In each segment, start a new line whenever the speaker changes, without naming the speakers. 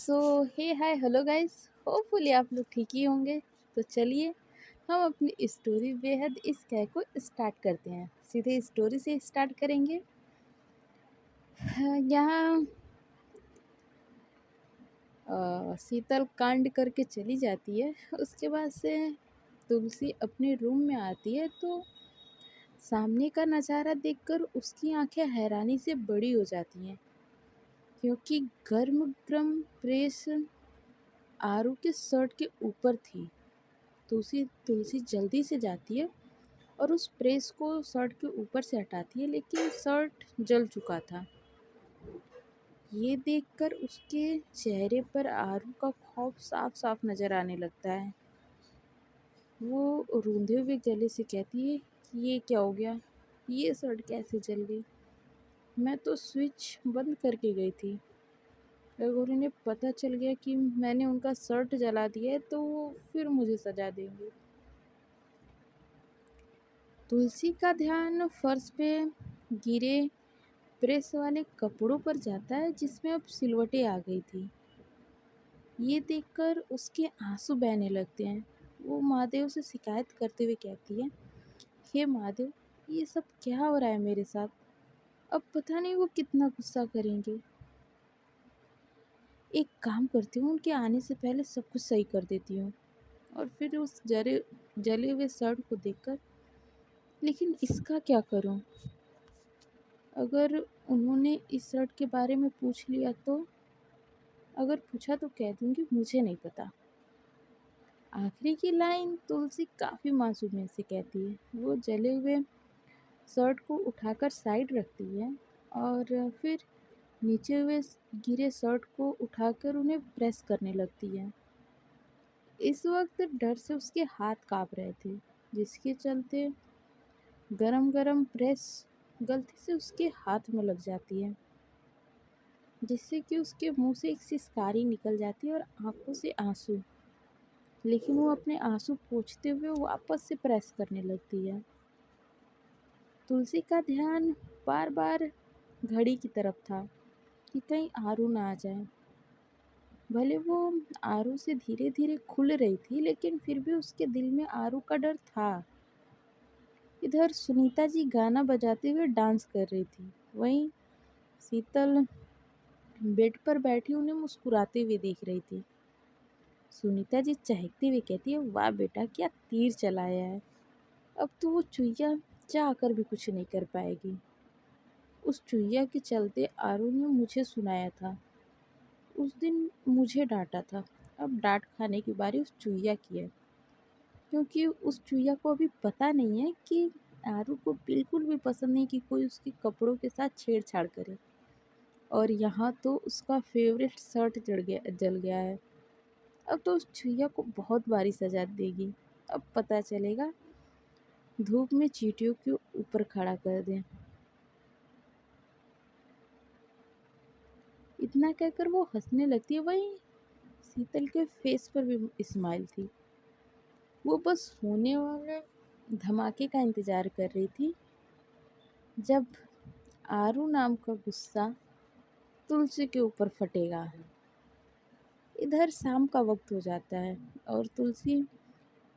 सो हे hi hello guys, hopefully आप लोग ठीक ही होंगे। तो चलिए हम अपनी स्टोरी बेहद इस कह को स्टार्ट करते हैं। सीधे स्टोरी से स्टार्ट करेंगे। यहाँ शीतल कांड करके चली जाती है। उसके बाद से तुलसी अपने रूम में आती है तो सामने का नज़ारा देखकर उसकी आंखें हैरानी से बड़ी हो जाती हैं, क्योंकि गर्म गर्म प्रेस आरू के शर्ट के ऊपर थी। तुलसी तुलसी जल्दी से जाती है और उस प्रेस को शर्ट के ऊपर से हटाती है, लेकिन शर्ट जल चुका था। ये देखकर उसके चेहरे पर आरू का खौफ साफ साफ नजर आने लगता है। वो रूंधे हुए गले से कहती है कि ये क्या हो गया, ये शर्ट कैसे जल गई? मैं तो स्विच बंद करके गई थी। अगर उन्हें पता चल गया कि मैंने उनका शर्ट जला दिया है तो वो फिर मुझे सजा देंगे। तुलसी का ध्यान फर्श पे गिरे प्रेस वाले कपड़ों पर जाता है, जिसमें अब सिलवटें आ गई थी। ये देखकर उसके आंसू बहने लगते हैं। वो महादेव से शिकायत करते हुए कहती है, हे महादेव, ये सब क्या हो रहा है मेरे साथ? अब पता नहीं वो कितना गुस्सा करेंगे। एक काम करती हूँ, उनके आने से पहले सब कुछ सही कर देती हूँ। और फिर उस जले हुए शर्ट को देखकर, लेकिन इसका क्या करूँ? अगर उन्होंने इस शर्ट के बारे में पूछ लिया तो? अगर पूछा तो कह दूंगी मुझे नहीं पता। आखिरी की लाइन तुलसी काफ़ी मासूमियत से कहती है। वो जले हुए शर्ट को उठाकर साइड रखती है और फिर नीचे हुए गिरे शर्ट को उठाकर उन्हें प्रेस करने लगती है। इस वक्त डर से उसके हाथ काँप रहे थे, जिसके चलते गरम गरम प्रेस गलती से उसके हाथ में लग जाती है, जिससे कि उसके मुंह से एक सिसकारी निकल जाती है और आंखों से आंसू। लेकिन वो अपने आंसू पोंछते हुए वापस से प्रेस करने लगती है। तुलसी का ध्यान बार बार घड़ी की तरफ था कि कहीं आरू ना आ जाए। भले वो आरू से धीरे धीरे खुल रही थी, लेकिन फिर भी उसके दिल में आरू का डर था। इधर सुनीता जी गाना बजाते हुए डांस कर रही थी, वहीं शीतल बेड पर बैठी उन्हें मुस्कुराते हुए देख रही थी। सुनीता जी चहकते हुए कहती है, वाह बेटा, क्या तीर चलाया है। अब तो वो चुईया चाह कर भी कुछ नहीं कर पाएगी। उस चुईया के चलते आरू ने मुझे सुनाया था। उस दिन मुझे डांटा था, अब डांट खाने की बारी उस चुईया की है। क्योंकि उस चुईया को अभी पता नहीं है कि आरू को बिल्कुल भी पसंद नहीं कि कोई उसके कपड़ों के साथ छेड़छाड़ करे। और यहाँ तो उसका फेवरेट शर्ट जल गया है। अब तो उस चुईया को बहुत बारी सजा देगी। अब पता चलेगा, धूप में चींटियों के ऊपर खड़ा कर दें। इतना कहकर वो हंसने लगती है। वहीं शीतल के फेस पर भी स्माइल थी। वो बस होने वाले धमाके का इंतजार कर रही थी, जब आरू नाम का गुस्सा तुलसी के ऊपर फटेगा। इधर शाम का वक्त हो जाता है और तुलसी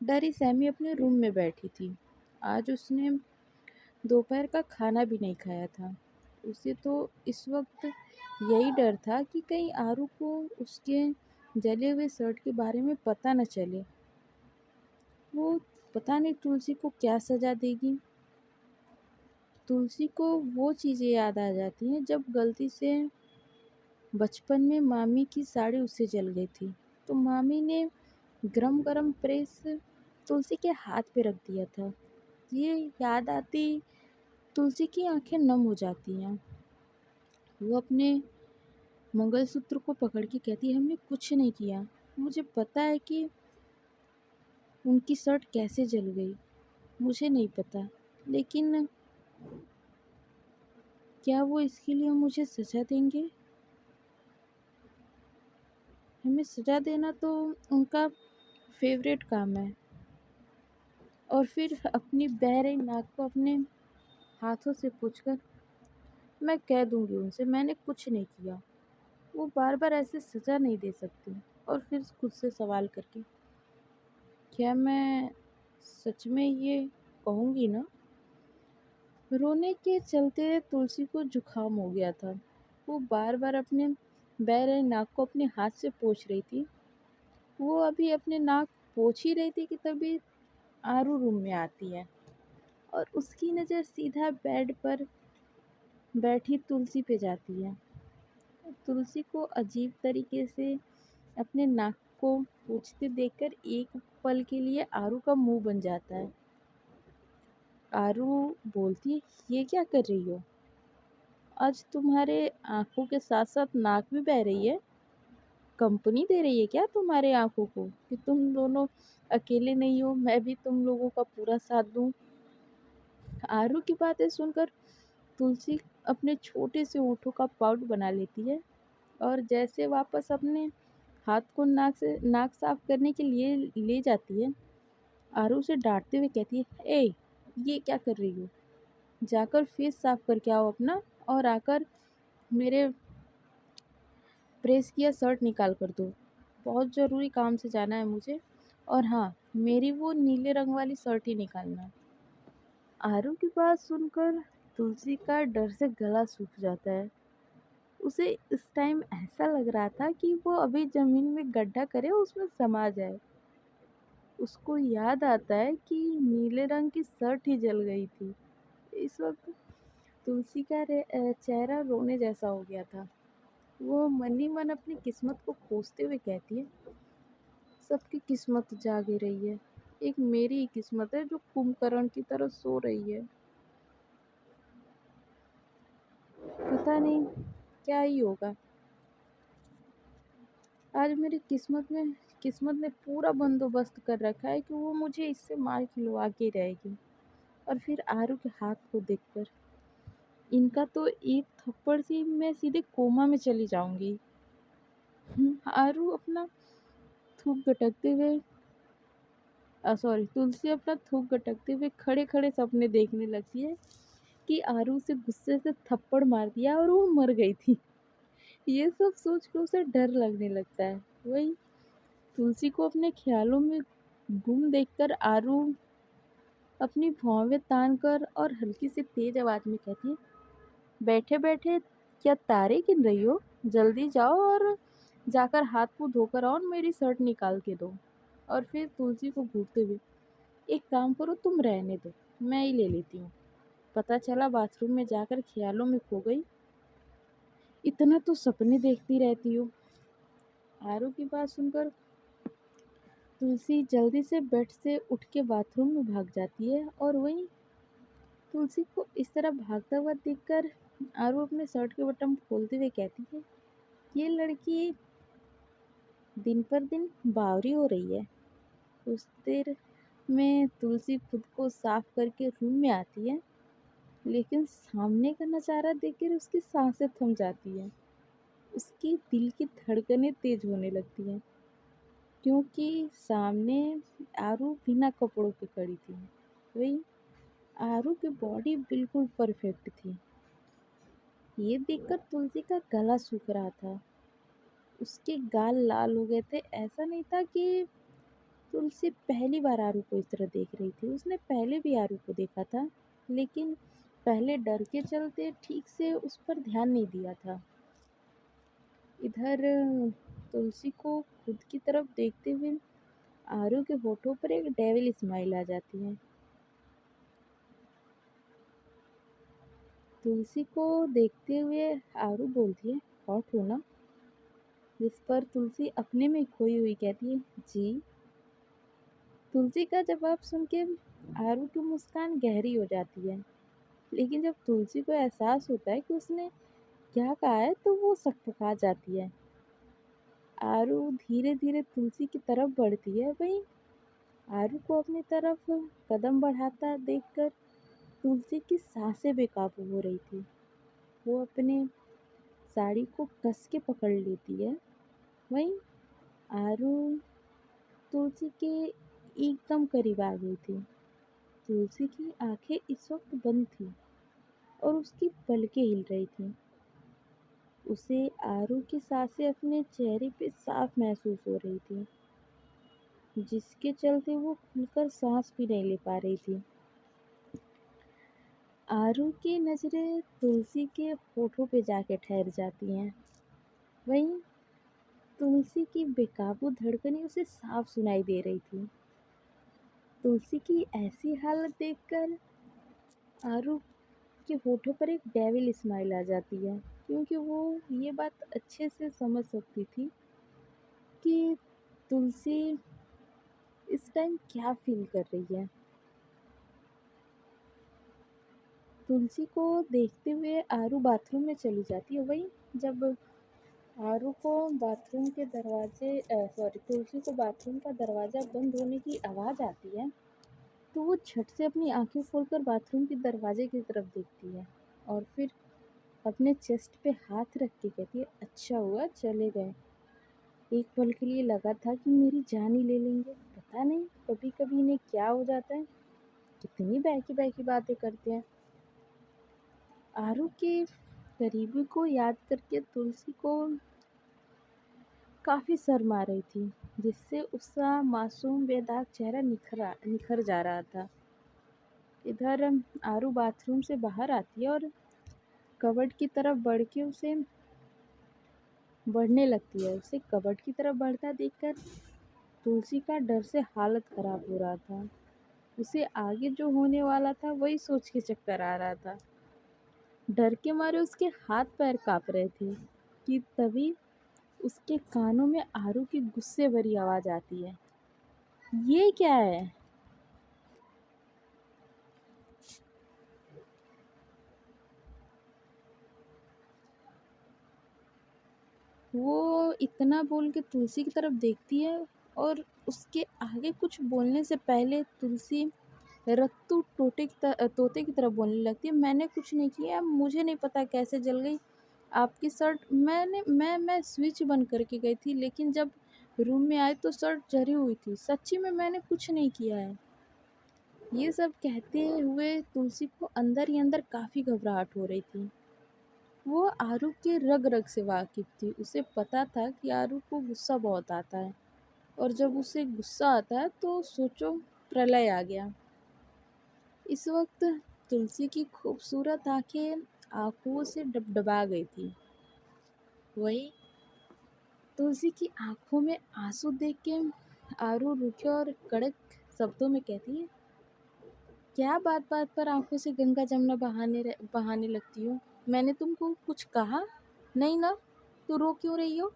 डरी सहमी अपने रूम में बैठी थी। आज उसने दोपहर का खाना भी नहीं खाया था। उसे तो इस वक्त यही डर था कि कहीं आरू को उसके जले हुए शर्ट के बारे में पता न चले। वो पता नहीं तुलसी को क्या सजा देगी। तुलसी को वो चीज़ें याद आ जाती हैं जब गलती से बचपन में मामी की साड़ी उससे जल गई थी, तो मामी ने गरम गरम प्रेस तुलसी के हाथ पे रख दिया था। ये याद आती तुलसी की आंखें नम हो जाती हैं। वो अपने मंगलसूत्र को पकड़ के कहती है, हमने कुछ नहीं किया। मुझे पता है कि उनकी शर्ट कैसे जल गई, मुझे नहीं पता, लेकिन क्या वो इसके लिए मुझे सज़ा देंगे? हमें सज़ा देना तो उनका फेवरेट काम है। और फिर अपनी बह रही नाक को अपने हाथों से पोंछकर मैं कह दूंगी उनसे मैंने कुछ नहीं किया। वो बार बार ऐसे सजा नहीं दे सकती। और फिर खुद से सवाल करके, क्या मैं सच में ये कहूँगी ना? रोने के चलते तुलसी को जुकाम हो गया था। वो बार बार अपने बह रहे नाक को अपने हाथ से पोंछ रही थी। वो अभी अपने नाक पोंछ ही रही थी कि तभी आरू रूम में आती है और उसकी नज़र सीधा बेड पर बैठी तुलसी पे जाती है। तुलसी को अजीब तरीके से अपने नाक को पोंछते देखकर एक पल के लिए आरू का मुंह बन जाता है। आरू बोलती है, ये क्या कर रही हो? आज तुम्हारे आंखों के साथ साथ नाक भी बह रही है। कंपनी दे रही है क्या तुम्हारे आंखों को कि तुम दोनों अकेले नहीं हो, मैं भी तुम लोगों का पूरा साथ दूं? आरू की बातें सुनकर तुलसी अपने छोटे से होठों का पाउट बना लेती है और जैसे वापस अपने हाथ को नाक साफ करने के लिए ले जाती है, आरू उसे डांटते हुए कहती है, ए, ये क्या कर रही हो? जाकर फेस साफ करके आओ अपना, और आकर मेरे प्रेस किया शर्ट निकाल कर दो। बहुत ज़रूरी काम से जाना है मुझे। और हाँ, मेरी वो नीले रंग वाली शर्ट ही निकालना। आरू की बात सुनकर तुलसी का डर से गला सूख जाता है। उसे इस टाइम ऐसा लग रहा था कि वो अभी ज़मीन में गड्ढा करे और उसमें समा जाए। उसको याद आता है कि नीले रंग की शर्ट ही जल गई थी। इस वक्त तुलसी का चेहरा रोने जैसा हो गया था। वो मन ही मन अपनी किस्मत को कोसते हुए कहती है, सबकी किस्मत जाग ही रही है, एक मेरी ही किस्मत है जो कुंभकर्ण की तरह सो रही है। पता नहीं क्या ही होगा। आज मेरी किस्मत ने पूरा बंदोबस्त कर रखा है कि वो मुझे इससे मार खिलवा के रहेगी। और फिर आरू के हाथ को देखकर इनका तो एक थप्पड़ से मैं सीधे कोमा में चली जाऊंगी। आरू अपना थूक गटकते हुए सॉरी तुलसी अपना थूक गटकते हुए खड़े खड़े सपने देखने लगती है कि आरू से गुस्से से थप्पड़ मार दिया और वो मर गई थी। ये सब सोच के उसे डर लगने लगता है। वही तुलसी को अपने ख्यालों में गुम देखकर आरू अपनी भौवें तान कर और हल्की सी तेज आवाज में कहती है, बैठे बैठे क्या तारे गिन रही हो? जल्दी जाओ और जाकर हाथ मुंह धोकर आओ और मेरी शर्ट निकाल के दो। और फिर तुलसी को घूरते हुए, एक काम करो, तुम रहने दो, मैं ही ले लेती हूँ। पता चला बाथरूम में जाकर ख्यालों में खो गई। इतना तो सपने देखती रहती हो। आरू की बात सुनकर तुलसी जल्दी से बेड से उठ के बाथरूम में भाग जाती है और वहीं तुलसी को इस तरह भागता हुआ देखकर आरू अपने शर्ट के बटन खोलते हुए कहती है, ये लड़की दिन पर दिन बावरी हो रही है। कुछ देर में तुलसी खुद को साफ करके रूम में आती है, लेकिन सामने का नज़ारा देखकर उसकी सांसें थम जाती हैं। उसकी दिल की धड़कनें तेज होने लगती हैं, क्योंकि सामने आरू बिना कपड़ों के खड़ी थी। वही आरू की बॉडी बिल्कुल परफेक्ट थी। ये देखकर तुलसी का गला सूख रहा था। उसके गाल लाल हो गए थे। ऐसा नहीं था कि तुलसी पहली बार आरू को इस तरह देख रही थी। उसने पहले भी आरू को देखा था, लेकिन पहले डर के चलते ठीक से उस पर ध्यान नहीं दिया था। इधर तुलसी को खुद की तरफ देखते हुए आरू के होठों पर एक डेविल स्माइल आ जाती है। तुलसी को देखते हुए आरू बोलती है, हॉट हो ना? जिस पर तुलसी अपने में खोई हुई कहती है, जी। तुलसी का जवाब सुन के आरू की मुस्कान गहरी हो जाती है, लेकिन जब तुलसी को एहसास होता है कि उसने क्या कहा है तो वो सकपका जाती है। आरू धीरे धीरे तुलसी की तरफ बढ़ती है। वहीं आरू को अपनी तरफ कदम बढ़ाता देखकर तुलसी की सांसें बेकाबू हो रही थी। वो अपने साड़ी को कस के पकड़ लेती है। वहीं आरू तुलसी के एकदम करीब आ गई थी। तुलसी की आंखें इस वक्त बंद थी और उसकी पलकें हिल रही थी। उसे आरू की सांसें अपने चेहरे पे साफ महसूस हो रही थी, जिसके चलते वो खुलकर सांस भी नहीं ले पा रही थी। आरू की नजरें तुलसी के होठों पे जाके ठहर जाती हैं। वहीं तुलसी की बेकाबू धड़कनें उसे साफ सुनाई दे रही थी। तुलसी की ऐसी हालत देखकर आरू के होठों पर एक डेविल स्माइल आ जाती है, क्योंकि वो ये बात अच्छे से समझ सकती थी कि तुलसी इस टाइम क्या फील कर रही है। तुलसी को देखते हुए आरू बाथरूम में चली जाती है। वहीं जब आरू को बाथरूम के दरवाजे तुलसी को बाथरूम का दरवाज़ा बंद होने की आवाज़ आती है, तो वो झट से अपनी आंखें खोलकर बाथरूम के दरवाजे की तरफ देखती है और फिर अपने चेस्ट पे हाथ रख के कहती है, अच्छा हुआ चले गए। एक पल के लिए लगा था कि मेरी जान ही ले लेंगे। पता नहीं कभी कभी इन्हें क्या हो जाता है, कितनी बहकी बहकी बातें करते हैं। आरू के करीबी को याद करके तुलसी को काफ़ी शर्म आ रही थी, जिससे उसका मासूम बेदाग चेहरा निखर जा रहा था। इधर आरू बाथरूम से बाहर आती है और कबर्ड की तरफ बढ़ने लगती है। उसे कबर्ड की तरफ बढ़ता देखकर तुलसी का डर से हालत खराब हो रहा था। उसे आगे जो होने वाला था वही सोच के चक्कर आ रहा था। डर के मारे उसके हाथ पैर काँप रहे थे कि तभी उसके कानों में आरू की गुस्से भरी आवाज़ आती है, ये क्या है? वो इतना बोल के तुलसी की तरफ देखती है और उसके आगे कुछ बोलने से पहले तुलसी रत्तू तोते की तरह बोलने लगती है, मैंने कुछ नहीं किया, मुझे नहीं पता कैसे जल गई आपकी शर्ट। मैं स्विच बंद करके गई थी, लेकिन जब रूम में आई तो शर्ट जली हुई थी। सच्ची में मैंने कुछ नहीं किया है। ये सब कहते हुए तुलसी को अंदर ही अंदर काफ़ी घबराहट हो रही थी। वो आरू के रग रग से वाकिफ थी। उसे पता था कि आरू को गुस्सा बहुत आता है, और जब उसे गुस्सा आता है तो सोचो प्रलय आ गया। इस वक्त तुलसी की खूबसूरत आंखें आंखों से डबडबा गई थी। वही तुलसी की आंखों में आंसू देख के आरू रुके और कड़क शब्दों में कहती है, क्या बात बात पर आंखों से गंगा जमुना बहाने लगती हो? मैंने तुमको कुछ कहा नहीं ना, तो रो क्यों रही हो?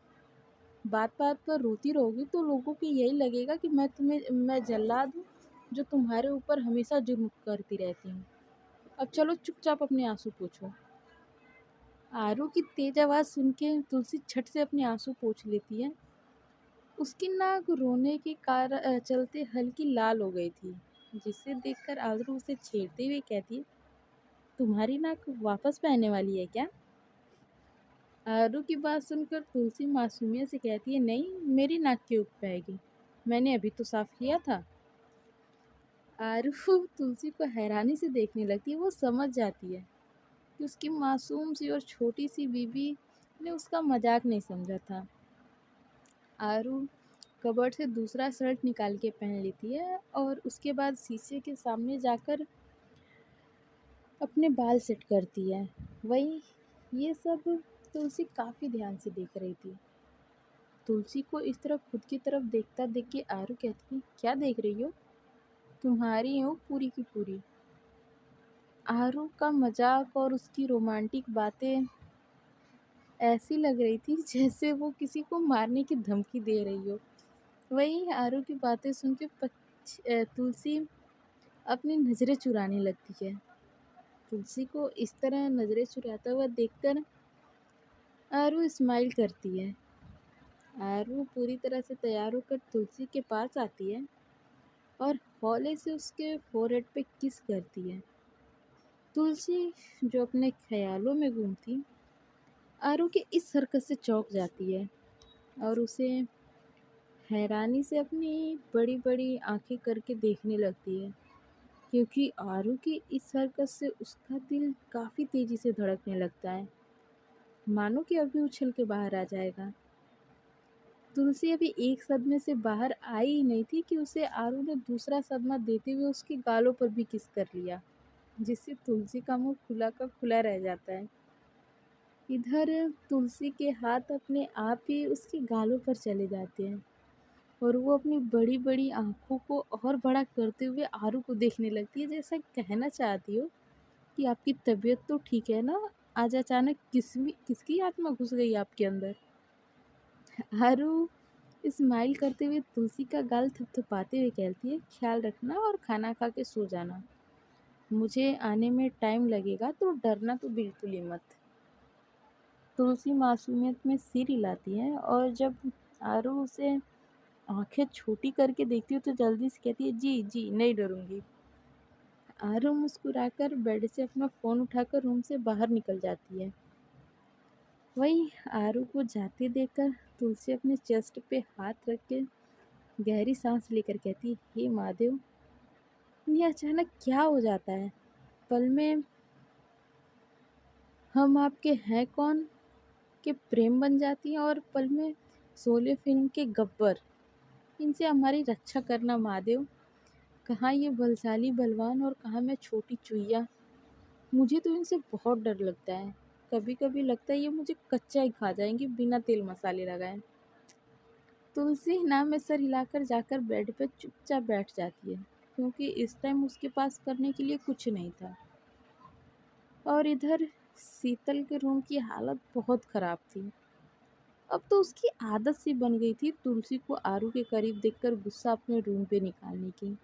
बात बात पर रोती रहोगी तो लोगों को यही लगेगा कि मैं जल्लाद हूँ, जो तुम्हारे ऊपर हमेशा जुर्म करती रहती हूँ। अब चलो चुपचाप अपने आंसू पोंछो। आरू की तेज आवाज़ सुन के तुलसी झट से अपने आंसू पोंछ लेती है। उसकी नाक रोने के चलते हल्की लाल हो गई थी, जिसे देखकर आरू उसे छेड़ते हुए कहती है, तुम्हारी नाक वापस बहने वाली है क्या? आरू की बात सुनकर तुलसी मासूमियत से कहती है, नहीं, मेरी नाक क्यों बहेगी, मैंने अभी तो साफ किया था। आरू तुलसी को हैरानी से देखने लगती है। वो समझ जाती है कि उसकी मासूम सी और छोटी सी बीबी ने उसका मजाक नहीं समझा था। आरू कबर्ड से दूसरा शर्ट निकाल के पहन लेती है और उसके बाद शीशे के सामने जाकर अपने बाल सेट करती है। वही ये सब तुलसी काफ़ी ध्यान से देख रही थी। तुलसी को इस तरह खुद की तरफ देखता देख के आरू कहती, क्या देख रही हो? तुम्हारी हूँ पूरी की पूरी। आरू का मजाक और उसकी रोमांटिक बातें ऐसी लग रही थी जैसे वो किसी को मारने की धमकी दे रही हो। वहीं आरू की बातें सुन के तुलसी अपनी नज़रें चुराने लगती है। तुलसी को इस तरह नज़रें चुराता हुआ देखकर आरू स्माइल करती है। आरू पूरी तरह से तैयार होकर तुलसी के पास आती है और हौले से उसके फोरहेड पे किस करती है। तुलसी, जो अपने ख्यालों में गुम थी, आरू के इस हरकत से चौंक जाती है और उसे हैरानी से अपनी बड़ी बड़ी आंखें करके देखने लगती है, क्योंकि आरू की इस हरकत से उसका दिल काफ़ी तेज़ी से धड़कने लगता है। मानो कि अभी उछल के बाहर आ जाएगा। तुलसी अभी एक सदमे से बाहर आई ही नहीं थी कि उसे आरू ने दूसरा सदमा देते हुए उसके गालों पर भी किस कर लिया, जिससे तुलसी का मुंह खुला का खुला रह जाता है। इधर तुलसी के हाथ अपने आप ही उसके गालों पर चले जाते हैं और वो अपनी बड़ी बड़ी आंखों को और बड़ा करते हुए आरू को देखने लगती है, जैसा कहना चाहती हो कि आपकी तबीयत तो ठीक है ना, आज अचानक किसकी आत्मा घुस गई आपके अंदर। आरू स्माइल करते हुए तुलसी का गाल थपथपाते हुए कहती है, ख्याल रखना और खाना खा के सो जाना। मुझे आने में टाइम लगेगा तो डरना तो बिल्कुल ही मत। तुलसी मासूमियत में सिर हिलाती है और जब आरू उसे आंखें छोटी करके देखती है तो जल्दी से कहती है, जी जी नहीं डरूंगी। आरू मुस्कुराकर बेड से अपना फ़ोन उठाकर रूम से बाहर निकल जाती है। वहीं आरू को जाते देखकर तुलसी अपने चेस्ट पे हाथ रख के गहरी सांस लेकर कहती है, हे महादेव, ये अचानक क्या हो जाता है। पल में हम आपके हैं कौन के प्रेम बन जाती हैं और पल में शोले फिल्म के गब्बर। इनसे हमारी रक्षा करना महादेव। कहाँ ये बलशाली बलवान और कहाँ मैं छोटी चुईया। मुझे तो इनसे बहुत डर लगता है। कभी कभी लगता है ये मुझे कच्चा ही खा जाएंगे बिना तेल मसाले लगाए। तुलसी नाम में सर हिलाकर जाकर बेड पर चुपचाप बैठ जाती है, क्योंकि इस टाइम उसके पास करने के लिए कुछ नहीं था। और इधर शीतल के रूम की हालत बहुत ख़राब थी। अब तो उसकी आदत सी बन गई थी तुलसी को आरू के करीब देखकर गुस्सा अपने रूम पे निकालने की,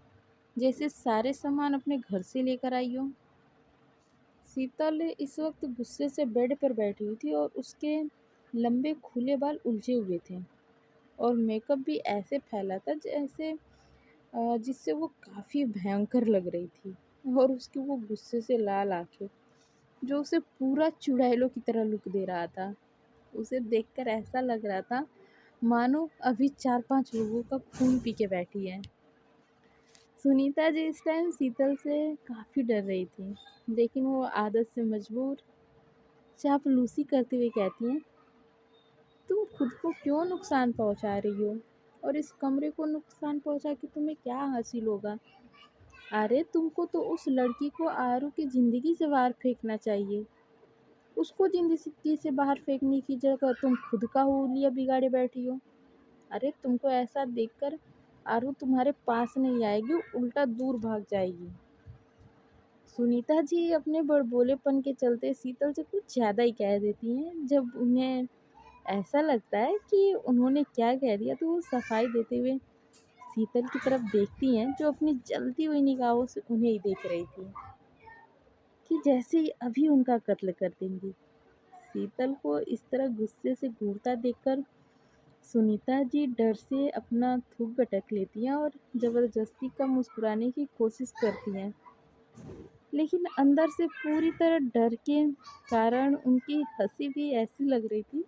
जैसे सारे सामान अपने घर से लेकर आई हो। शीतल इस वक्त गुस्से से बेड पर बैठी हुई थी और उसके लंबे खुले बाल उलझे हुए थे और मेकअप भी ऐसे फैला था जैसे जिससे वो काफ़ी भयंकर लग रही थी। और उसकी वो गुस्से से लाल आंखें जो उसे पूरा चुड़ैलों की तरह लुक दे रहा था। उसे देखकर ऐसा लग रहा था मानो अभी 4-5 लोगों का खून पी के बैठी है। सुनीता जी इस टाइम शीतल से काफ़ी डर रही थी, लेकिन वो आदत से मजबूर चापलूसी करते हुए कहती हैं, तुम खुद को क्यों नुकसान पहुंचा रही हो और इस कमरे को नुकसान पहुंचा के तुम्हें क्या हासिल होगा। अरे तुमको तो उस लड़की को आरू की ज़िंदगी से बाहर फेंकना चाहिए। उसको ज़िंदगी से बाहर फेंकने की जगह तुम खुद का हुलिया बिगाड़े बैठी हो। अरे तुमको ऐसा देखकर आरू तुम्हारे पास नहीं आएगी, उल्टा दूर भाग जाएगी। सुनीता जी अपने बड़बोलेपन के चलते शीतल से कुछ ज़्यादा ही कह देती हैं। जब उन्हें ऐसा लगता है कि उन्होंने क्या कह दिया तो वो सफाई देते हुए शीतल की तरफ देखती हैं, जो अपनी जलती हुई निगाहों से उन्हें ही देख रही थी कि जैसे ही अभी उनका कत्ल कर देंगी। शीतल को इस तरह गुस्से से घूरता देखकर सुनीता जी डर से अपना थूक गटक लेती हैं और ज़बरदस्ती का मुस्कुराने की कोशिश करती हैं, लेकिन अंदर से पूरी तरह डर के कारण उनकी हंसी भी ऐसी लग रही थी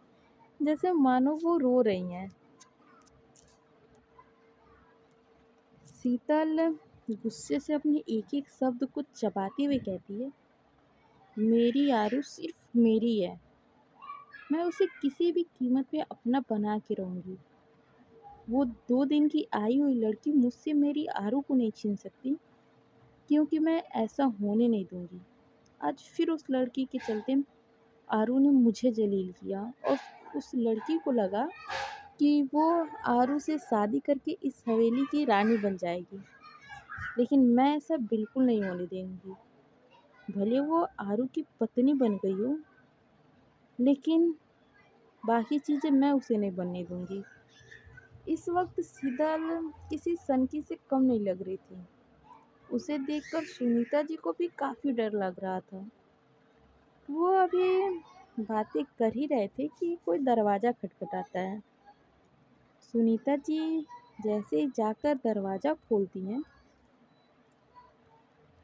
जैसे मानो वो रो रही हैं। शीतल गुस्से से अपने एक एक शब्द को चबाते हुए कहती है, मेरी आरू सिर्फ मेरी है। मैं उसे किसी भी कीमत पे अपना बना के रहूंगी। वो 2 दिन की आई हुई लड़की मुझसे मेरी आरू को नहीं छीन सकती, क्योंकि मैं ऐसा होने नहीं दूंगी। आज फिर उस लड़की के चलते आरू ने मुझे जलील किया और उस लड़की को लगा कि वो आरू से शादी करके इस हवेली की रानी बन जाएगी, लेकिन मैं ऐसा बिल्कुल नहीं होने देंगी। भले वो आरू की पत्नी बन गई हो, लेकिन बाकी चीज़ें मैं उसे नहीं बनने दूंगी। इस वक्त शीतल किसी सनकी से कम नहीं लग रही थी। उसे देखकर सुनीता जी को भी काफ़ी डर लग रहा था। वो अभी बातें कर ही रहे थे कि कोई दरवाज़ा खटखटाता है। सुनीता जी जैसे ही जाकर दरवाज़ा खोलती हैं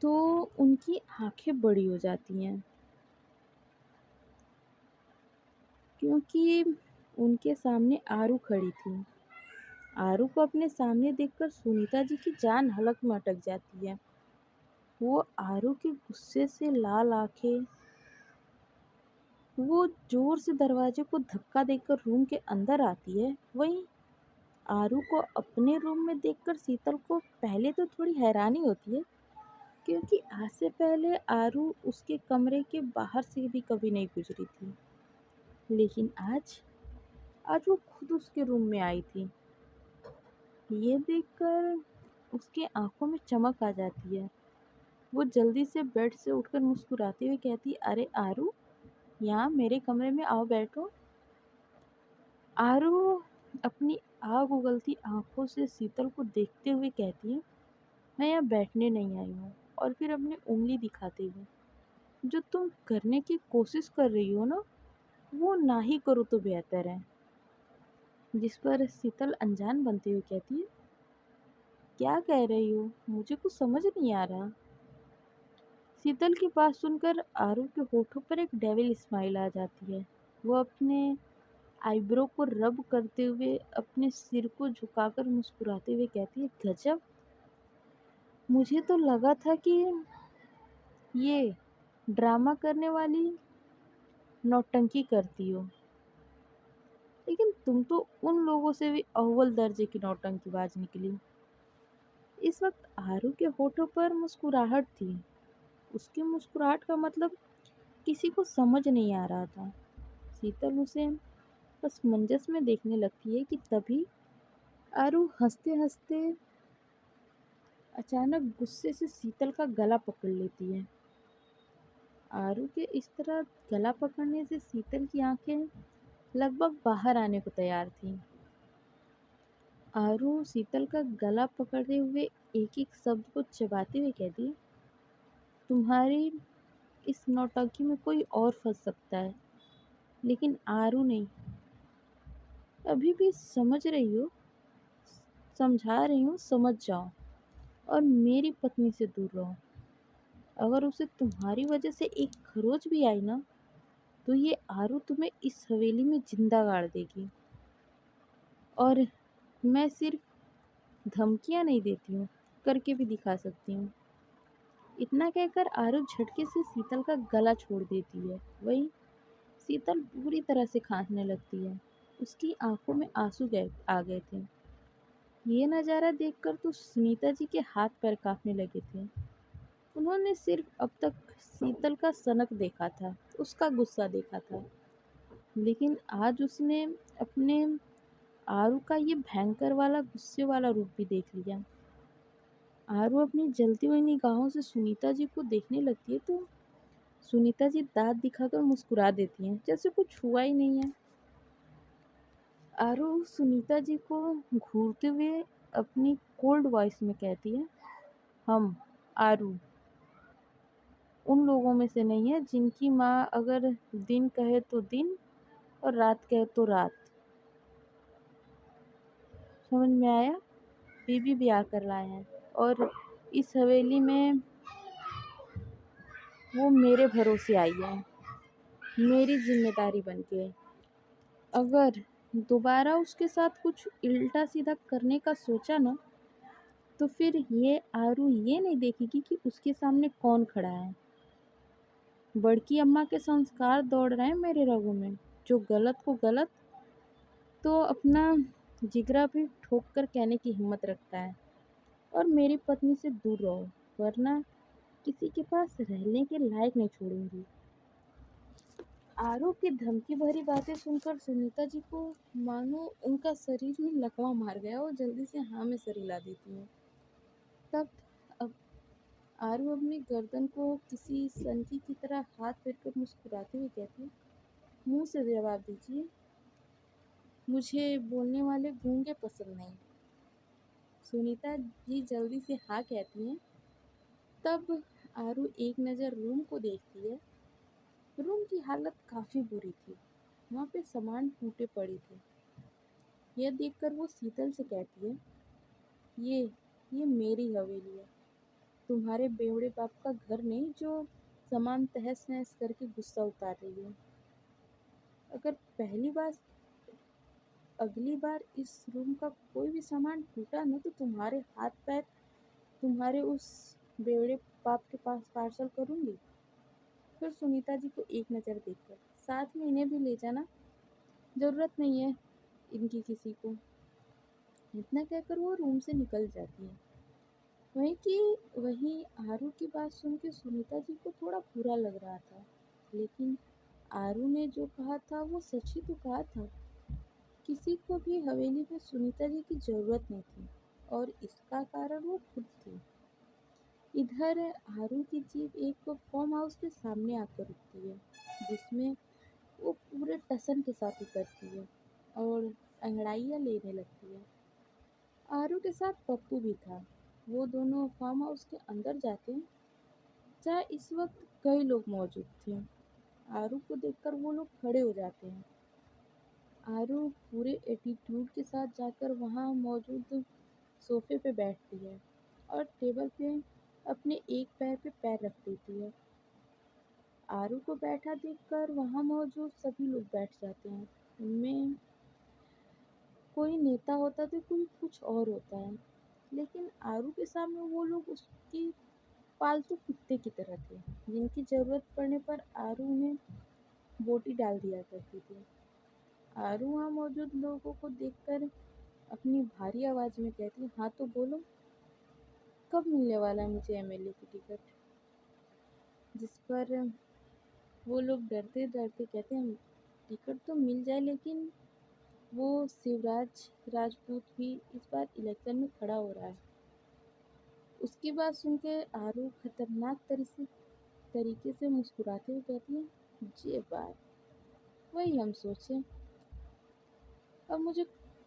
तो उनकी आंखें बड़ी हो जाती हैं, क्योंकि उनके सामने आरू खड़ी थी। आरू को अपने सामने देखकर सुनीता जी की जान हलक में अटक जाती है। वो आरू के गुस्से से लाल आंखें वो जोर से दरवाजे को धक्का देकर रूम के अंदर आती है। वहीं आरू को अपने रूम में देखकर शीतल को पहले तो थोड़ी हैरानी होती है, क्योंकि आज से पहले आरू उसके कमरे के बाहर से भी कभी नहीं गुजरी थी। लेकिन आज आज वो खुद उसके रूम में आई थी। ये देखकर उसकी आंखों में चमक आ जाती है। वो जल्दी से बेड से उठकर मुस्कुराते हुए कहती, अरे आरू, यहाँ मेरे कमरे में आओ, बैठो। आरू अपनी आग उगलती आंखों से शीतल को देखते हुए कहती है, मैं यहाँ बैठने नहीं आई हूँ। और फिर अपनी उंगली दिखाते हुए, जो तुम करने की कोशिश कर रही हो ना, वो ना ही करो तो बेहतर है। जिस पर शीतल अनजान बनते हुए कहती है, क्या कह रही हो, मुझे कुछ समझ नहीं आ रहा। शीतल की बात सुनकर आरू के होठों पर एक डेविल स्माइल आ जाती है। वो अपने आईब्रो को रब करते हुए अपने सिर को झुकाकर मुस्कुराते हुए कहती है, गजब, मुझे तो लगा था कि ये ड्रामा करने वाली नौटंकी करती हो, लेकिन तुम तो उन लोगों से भी अव्वल दर्जे की नौटंकीबाज निकली। इस वक्त आरू के होठों पर मुस्कुराहट थी। उसकी मुस्कुराहट का मतलब किसी को समझ नहीं आ रहा था। शीतल उसे बस मंजस में देखने लगती है कि तभी आरू हंसते हंसते अचानक गुस्से से शीतल का गला पकड़ लेती है। आरू के इस तरह गला पकड़ने से शीतल की आंखें लगभग बाहर आने को तैयार थीं। आरू शीतल का गला पकड़ते हुए एक एक शब्द को चबाते हुए कहती, तुम्हारी इस नौटंकी में कोई और फंस सकता है, लेकिन आरू नहीं। अभी भी समझ रही हो, समझा रही हूँ, समझ जाओ और मेरी पत्नी से दूर रहो। अगर उसे तुम्हारी वजह से एक खरोच भी आई ना, तो ये आरू तुम्हें इस हवेली में जिंदा गाड़ देगी। और मैं सिर्फ धमकियां नहीं देती हूँ, करके भी दिखा सकती हूँ। इतना कहकर आरू झटके से शीतल का गला छोड़ देती है। वहीं शीतल बुरी तरह से खांसने लगती है। उसकी आंखों में आंसू गए आ गए थे। ये नज़ारा देखकर तो सुनीता जी के हाथ पैर कांपने लगे थे। उन्होंने सिर्फ अब तक शीतल का सनक देखा था, उसका गुस्सा देखा था, लेकिन आज उसने अपने आरू का ये भयंकर वाला गुस्से वाला रूप भी देख लिया। आरू अपनी जलती हुई निगाहों से सुनीता जी को देखने लगती है, तो सुनीता जी दांत दिखाकर मुस्कुरा देती हैं, जैसे कुछ हुआ ही नहीं है। आरू सुनीता जी को घूरते हुए अपनी कोल्ड वॉइस में कहती है, हम आरू उन लोगों में से नहीं है जिनकी माँ अगर दिन कहे तो दिन और रात कहे तो रात। समझ में आया? बीबी ब्याह कर लाए हैं और इस हवेली में वो मेरे भरोसे आई है, मेरी जिम्मेदारी बन के। अगर दोबारा उसके साथ कुछ उल्टा सीधा करने का सोचा ना, तो फिर ये आरू ये नहीं देखेगी कि उसके सामने कौन खड़ा है। बड़की अम्मा के संस्कार दौड़ रहे हैं मेरे रगों में। जो गलत को गलत, तो अपना जिगरा भी ठोक कर कहने की हिम्मत रखता है। और मेरी पत्नी से दूर रहो, वरना किसी के पास रहने के लायक नहीं छोड़ूंगी। आरू की धमकी भरी बातें सुनकर सुनीता जी को मानो उनका शरीर में लकवा मार गया और जल्दी से हाँ में सर हिला देती हैं। तब अब आरू अपनी गर्दन को किसी सनकी की तरह हाथ फेरकर मुस्कुराते हुए कहती है, मुंह से जवाब दीजिए, मुझे बोलने वाले गूंगे पसंद नहीं। सुनीता जी जल्दी से हाँ कहती हैं। तब आरू एक नज़र रूम को देखती है। रूम की हालत काफ़ी बुरी थी। वहाँ पे सामान टूटे पड़े थे। यह देखकर वो शीतल से कहती है, ये ये मेरी हवेली है, तुम्हारे बेवड़े बाप का घर नहीं जो सामान तहस नहस करके गुस्सा उतार रही है। अगर पहली बार अगली बार इस रूम का कोई भी सामान टूटा ना, तो तुम्हारे हाथ पैर तुम्हारे उस बेवड़े बाप के पास पार्सल करूँगी। फिर सुनीता जी को एक नज़र देखकर साथ में इन्हें भी ले जाना, ज़रूरत नहीं है इनकी किसी को। इतना कहकर वो रूम से निकल जाती है। वहीं आरू की बात सुन के सुनीता जी को थोड़ा बुरा लग रहा था, लेकिन आरू ने जो कहा था वो सच ही तो कहा था। किसी को भी हवेली में सुनीता जी की ज़रूरत नहीं थी, और इसका कारण वो खुद थी। इधर आरू की जीप एक फार्म हाउस के सामने आकर रुकती है, जिसमें वो पूरे टसन के साथ उतरती है और अंगड़ाइयाँ लेने लगती है। आरू के साथ पप्पू भी था। वो दोनों फार्म हाउस के अंदर जाते हैं, जहाँ इस वक्त कई लोग मौजूद थे। आरू को देखकर वो लोग खड़े हो जाते हैं। आरू पूरे एटीट्यूड के साथ जाकर वहाँ मौजूद सोफे पे बैठती है और टेबल पे अपने एक पैर पे पैर रख देती है। आरू को बैठा देखकर वहाँ मौजूद सभी लोग बैठ जाते हैं। उनमें कोई नेता होता तो कोई कुछ और होता है, लेकिन आरू के सामने वो लोग उसकी पालतू कुत्ते की तरह थे, जिनकी ज़रूरत पड़ने पर आरू उन्हें बोटी डाल दिया करती थी। आरू वहाँ मौजूद लोगों को देखकर अपनी भारी आवाज़ में कहती है, हाँ तो बोलो, कब मिलने वाला है मुझे एमएलए की टिकट? जिस पर वो लोग डरते डरते कहते हैं, टिकट तो मिल जाए, लेकिन वो शिवराज राजपूत भी इस बार इलेक्शन में खड़ा हो रहा है। उसकी बात सुन के आरू खतरनाक तरीके से मुस्कुराते हुए कहती है, ये बात वही हम सोचे। अब मुझे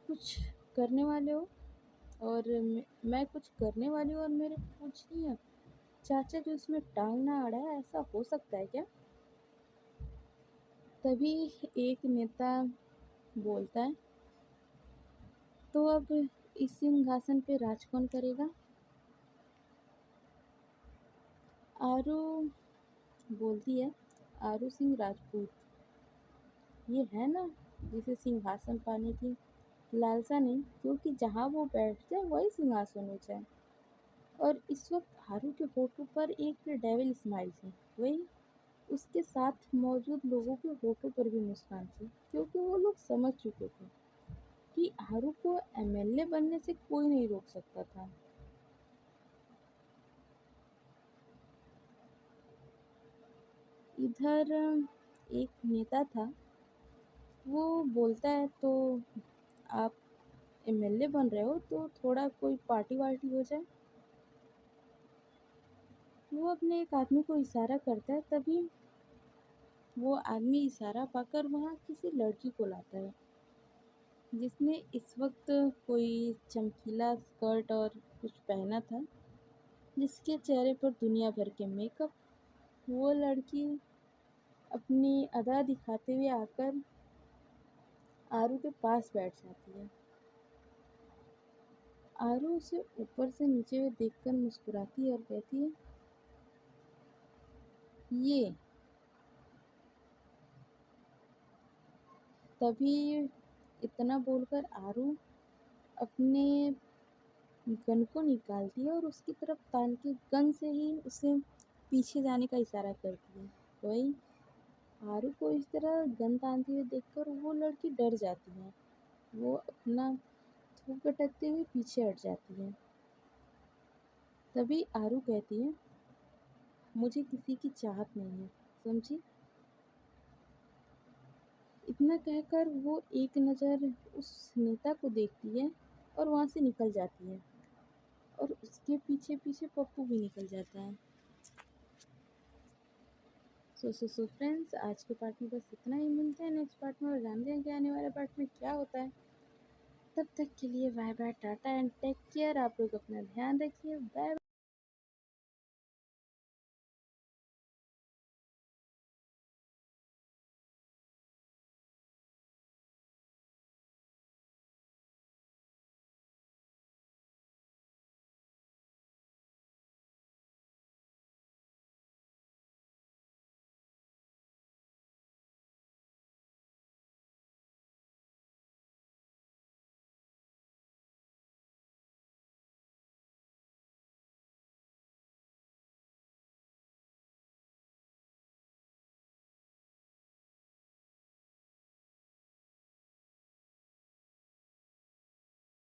कुछ करने वाले हो और मैं कुछ करने वाली हूँ और मेरे पूछ रही है, चाचा जी उसमें टांग ना अड़ा है, ऐसा हो सकता है क्या? तभी एक नेता बोलता है, तो अब इस सिंहासन पे राज कौन करेगा? आरू बोलती है, आरू सिंह राजपूत। ये है ना जिसे सिंहासन पाने की लालसा नहीं, क्योंकि जहाँ वो बैठ जाए वही सिंहासन हो जाए। और इस वक्त आरू के होठों पर एक डेविल स्माइल थी। वही उसके साथ मौजूद लोगों के होठों पर भी मुस्कान थी, क्योंकि वो लोग समझ चुके थे कि आरू को एमएलए बनने से कोई नहीं रोक सकता था। इधर एक नेता था, वो बोलता है, तो आप एमएलए बन रहे हो तो थोड़ा कोई पार्टी वार्टी हो जाए। वो अपने एक आदमी को इशारा करता है, तभी वो आदमी इशारा पाकर वहाँ किसी लड़की को लाता है, जिसने इस वक्त कोई चमकीला स्कर्ट और कुछ पहना था, जिसके चेहरे पर दुनिया भर के मेकअप। वो लड़की अपनी अदा दिखाते हुए आकर आरू के पास बैठ जाती है। आरू उसे ऊपर से नीचे हुए देखकर मुस्कुराती है और कहती है, ये। तभी इतना बोलकर आरू अपने गन को निकालती है और उसकी तरफ तान के गन से ही उसे पीछे जाने का इशारा करती है। वही आरू को इस तरह गन तानते हुए देखकर वो लड़की डर जाती है। वो अपना थूक अटकते हुए पीछे हट जाती है। तभी आरू कहती है, मुझे किसी की चाहत नहीं है, समझी? इतना कहकर वो एक नज़र उस नेता को देखती है और वहाँ से निकल जाती है, और उसके पीछे पीछे पप्पू भी निकल जाता है। सो फ्रेंड्स, आज के पार्ट में बस इतना ही। मिलते हैं नेक्स्ट पार्ट में और जानते हैं कि आने वाले पार्ट में क्या होता है। तब तक के लिए बाय बाय, टाटा एंड टेक केयर। आप लोग अपना ध्यान रखिए। बाय।